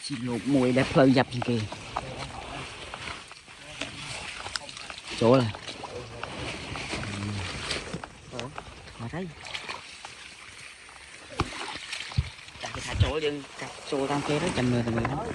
chỉ lột mùi đẹp phơi dập kì chỗ là mà thấy cả cái thả chỗ nhưng cả chỗ tam kê đó chầm người từ người đó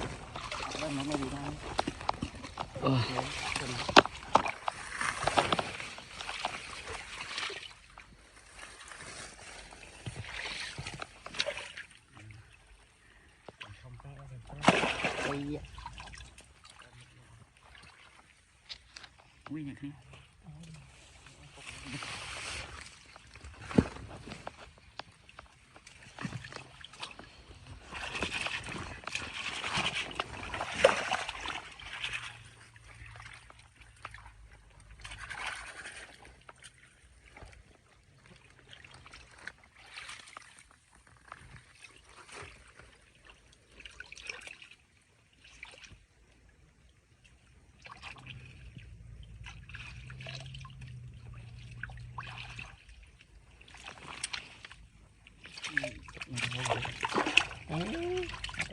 Ui nhạc đi.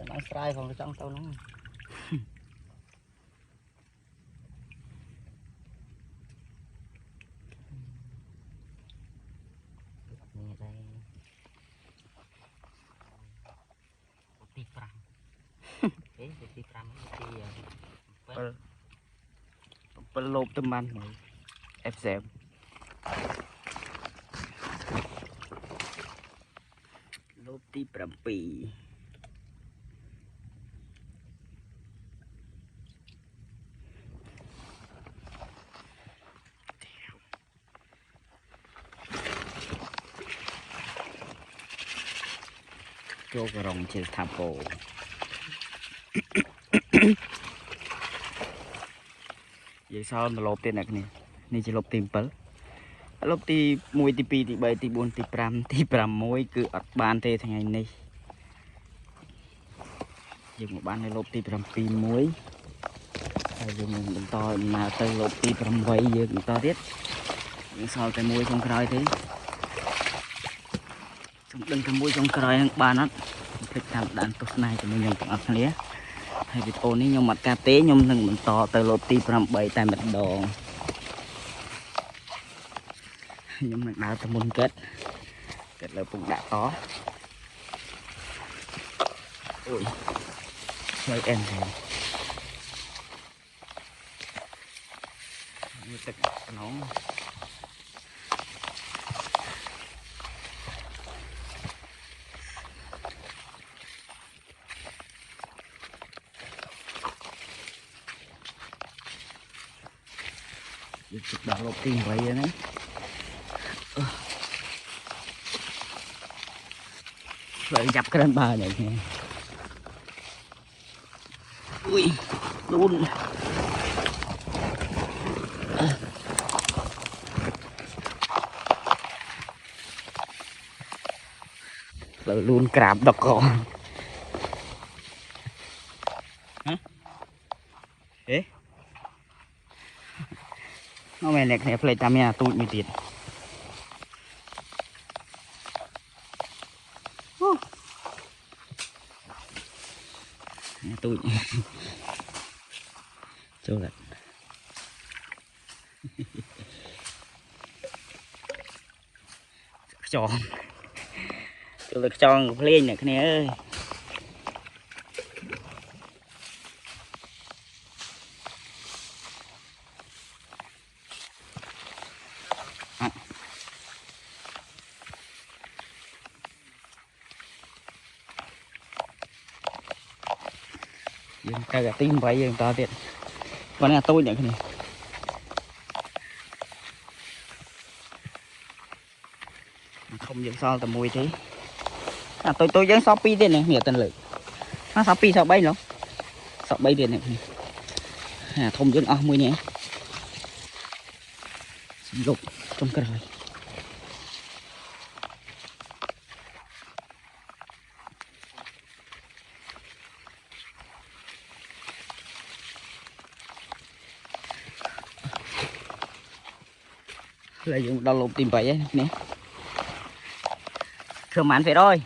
Nó sai phòng trong tao nó Pel lộp tôm ăn này ép dẹp lộp tí bầm pì cho cái rồng chơi thảm cổ vậy sao mà lộp tên này này chỉ lộp tìm pel lộp tí mùi tí pi tí bảy tí bốn tí pram mùi cứ ở bàn thế thành ngày này dùng một bàn này lộp tí pram pi muối dùng một to mà từ lộp tí pram vây dùng to tiết sau cái muối trong cày thế đừng cái muối trong cày bàn á thích làm đạn tốt này cho mình dùng tặng ấp lía hay vì ô ní nhung mặt cà tế nhung đừng mình to từ lộp tí pram bảy tại mặt đồ nhung mình đào từ môn kết là cũng đã có ui chơi em rồi nhưទឹកnó chụp đào lột tiền vậy đấy vậy dập cái đàn bà này nè ui luôn luôn crab độc con hả ế nó mày nè này phải làm nhà tụi mình tiền tụi châu lật tròn châu lật tròn lên nè cái này ơi cái gà tim vậy người ta tiện còn là tôi nhận cái này không dựng sao tầm mùi thế tôi vẫn shopee tiền này nhiều tên lực nó shopee sao bay nó sao bay tiền này không dựng mùi nhé lục trong cái rồi lại dùng đầu lục tìm vậy nè không ăn phải rồi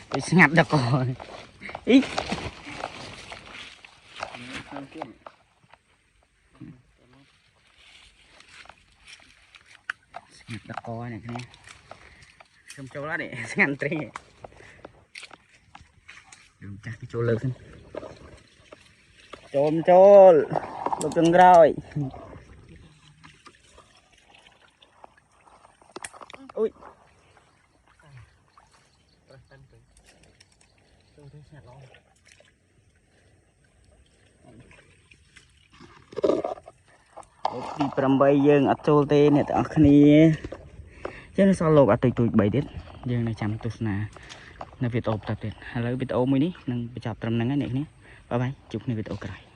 tôi ngặt được rồi ý đặt coi này nè xong chỗ đó để ngăn tre đừng chắc cái chỗ lớn hơn chôm chô được từng rồi ui đi cầm bay dương ở chỗ tê này ở khani chứ nó sao lột ở tụi bảy tiết dương này chăm tụt là việc ốp tập tiết hay là việc ốp mới ní nâng bị chọc trầm nắng này nhé bye bye chụp này việc ốp cái